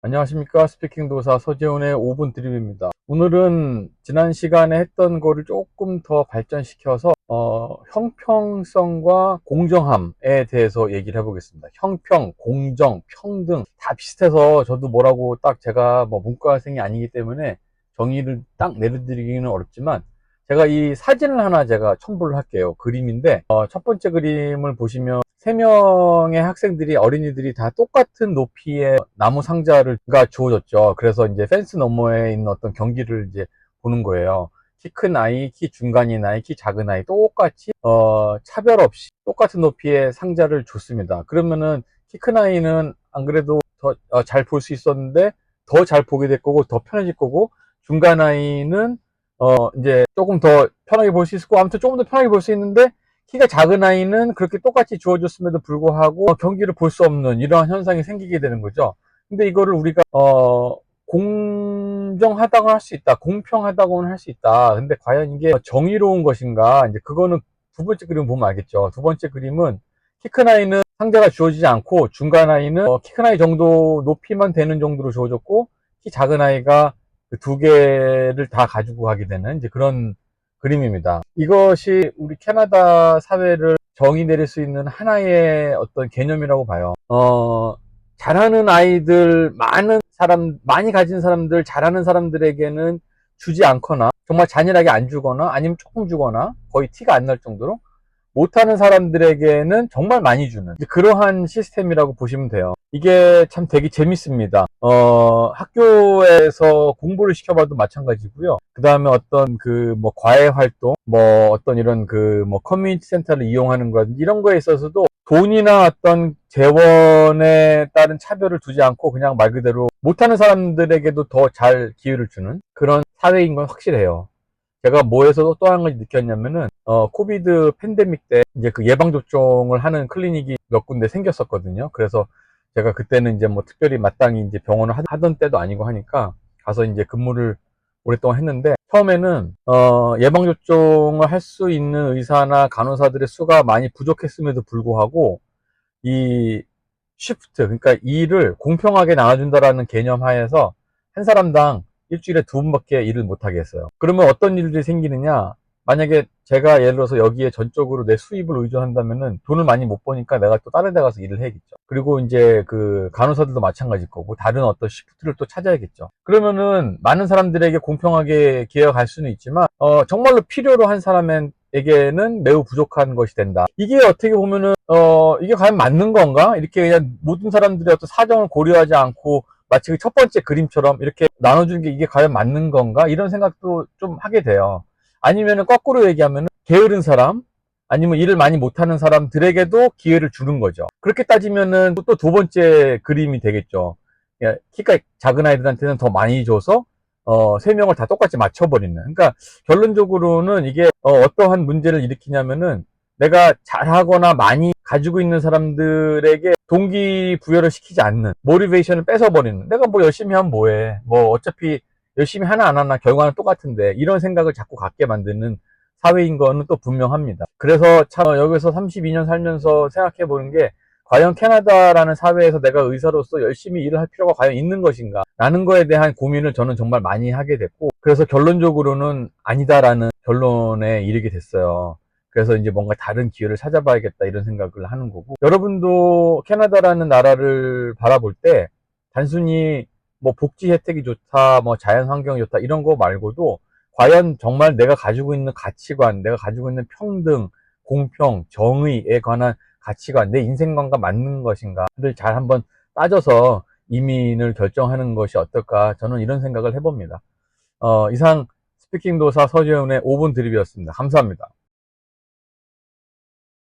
안녕하십니까. 스피킹 도사 서재훈의 5분 드립입니다. 오늘은 지난 시간에 했던 거를 조금 더 발전시켜서 형평성과 공정함에 대해서 얘기를 해보겠습니다. 형평, 공정, 평등 다 비슷해서 저도 뭐라고 딱 제가 뭐 문과생이 아니기 때문에 정의를 딱 내려드리기는 어렵지만, 제가 이 사진을 하나 제가 첨부를 할게요. 그림인데 첫 번째 그림을 보시면 세 명의 학생들이, 어린이들이 다 똑같은 높이의 나무 상자가 주어졌죠. 그래서 이제 펜스 너머에 있는 어떤 경기를 이제 보는 거예요. 키 큰 아이, 키 중간인 아이, 키 작은 아이 똑같이 차별 없이 똑같은 높이의 상자를 줬습니다. 그러면은 키 큰 아이는 안 그래도 더 잘 볼 수 있었는데 더 잘 보게 될 거고 더 편해질 거고, 중간 아이는 이제 조금 더 편하게 볼 수 있을 거고, 아무튼 조금 더 편하게 볼 수 있는데, 키가 작은 아이는 그렇게 똑같이 주어졌음에도 불구하고 경기를 볼 수 없는 이러한 현상이 생기게 되는 거죠. 근데 이거를 우리가 공정하다고 할 수 있다, 공평하다고는 할 수 있다. 근데 과연 이게 정의로운 것인가? 이제 그거는 두 번째 그림 보면 알겠죠. 두 번째 그림은 키 큰 아이는 상자가 주어지지 않고, 중간 아이는 키 큰 아이 정도 높이만 되는 정도로 주어졌고, 키 작은 아이가 그 두 개를 다 가지고 가게 되는 이제 그런 그림입니다. 이것이 우리 캐나다 사회를 정의 내릴 수 있는 하나의 어떤 개념이라고 봐요. 잘하는 아이들, 많이 가진 사람들, 잘하는 사람들에게는 주지 않거나, 정말 잔인하게 안 주거나, 아니면 조금 주거나, 거의 티가 안 날 정도로, 못하는 사람들에게는 정말 많이 주는 그러한 시스템이라고 보시면 돼요. 이게 참 되게 재밌습니다. 학교에서 공부를 시켜봐도 마찬가지고요. 그 다음에 어떤 뭐 과외 활동, 뭐 어떤 이런 뭐 커뮤니티 센터를 이용하는 것, 이런 거에 있어서도 돈이나 어떤 재원에 따른 차별을 두지 않고 그냥 말 그대로 못하는 사람들에게도 더 잘 기회를 주는 그런 사회인 건 확실해요. 제가 뭐에서 또 한 가지 느꼈냐면은, 코비드 팬데믹 때 이제 그 예방접종을 하는 클리닉이 몇 군데 생겼었거든요. 그래서 제가 그때는 이제 뭐 특별히 마땅히 이제 병원을 하던 때도 아니고 하니까 가서 이제 근무를 오랫동안 했는데, 처음에는, 예방접종을 할 수 있는 의사나 간호사들의 수가 많이 부족했음에도 불구하고, 이 시프트, 그러니까 일을 공평하게 나눠준다라는 개념 하에서 한 사람당 일주일에 두 번밖에 일을 못하게 했어요. 그러면 어떤 일들이 생기느냐? 만약에 제가 예를 들어서 여기에 전적으로 내 수입을 의존한다면은 돈을 많이 못 버니까 내가 또 다른 데 가서 일을 해야겠죠. 그리고 이제 그 간호사들도 마찬가지일 거고, 다른 어떤 시프트를 또 찾아야겠죠. 그러면은 많은 사람들에게 공평하게 기회가 갈 수는 있지만, 정말로 필요로 한 사람에게는 매우 부족한 것이 된다. 이게 어떻게 보면은 이게 과연 맞는 건가? 이렇게 그냥 모든 사람들의 어떤 사정을 고려하지 않고 마치 그 첫 번째 그림처럼 이렇게 나눠주는 게 이게 과연 맞는 건가? 이런 생각도 좀 하게 돼요. 아니면은 거꾸로 얘기하면은 게으른 사람, 아니면 일을 많이 못하는 사람들에게도 기회를 주는 거죠. 그렇게 따지면은 또 두 번째 그림이 되겠죠. 키가 작은 아이들한테는 더 많이 줘서 세 명을 다 똑같이 맞춰버리는. 그러니까 결론적으로는 이게 어떠한 문제를 일으키냐면은, 내가 잘하거나 많이 가지고 있는 사람들에게 동기부여를 시키지 않는, 모티베이션을 뺏어버리는, 내가 뭐 열심히 하면 뭐해, 뭐 어차피 열심히 하나 안 하나 결과는 똑같은데, 이런 생각을 자꾸 갖게 만드는 사회인 거는 또 분명합니다. 그래서 참 여기서 32년 살면서 생각해 보는 게, 과연 캐나다라는 사회에서 내가 의사로서 열심히 일을 할 필요가 과연 있는 것인가 라는 거에 대한 고민을 저는 정말 많이 하게 됐고, 그래서 결론적으로는 아니다라는 결론에 이르게 됐어요. 그래서 이제 뭔가 다른 기회를 찾아봐야겠다 이런 생각을 하는 거고, 여러분도 캐나다라는 나라를 바라볼 때 단순히 뭐 복지 혜택이 좋다, 뭐 자연 환경이 좋다 이런 거 말고도, 과연 정말 내가 가지고 있는 가치관, 내가 가지고 있는 평등, 공평, 정의에 관한 가치관, 내 인생관과 맞는 것인가를 잘 한번 따져서 이민을 결정하는 것이 어떨까, 저는 이런 생각을 해봅니다. 이상 스피킹 도사 서재훈의 5분 드립이었습니다. 감사합니다.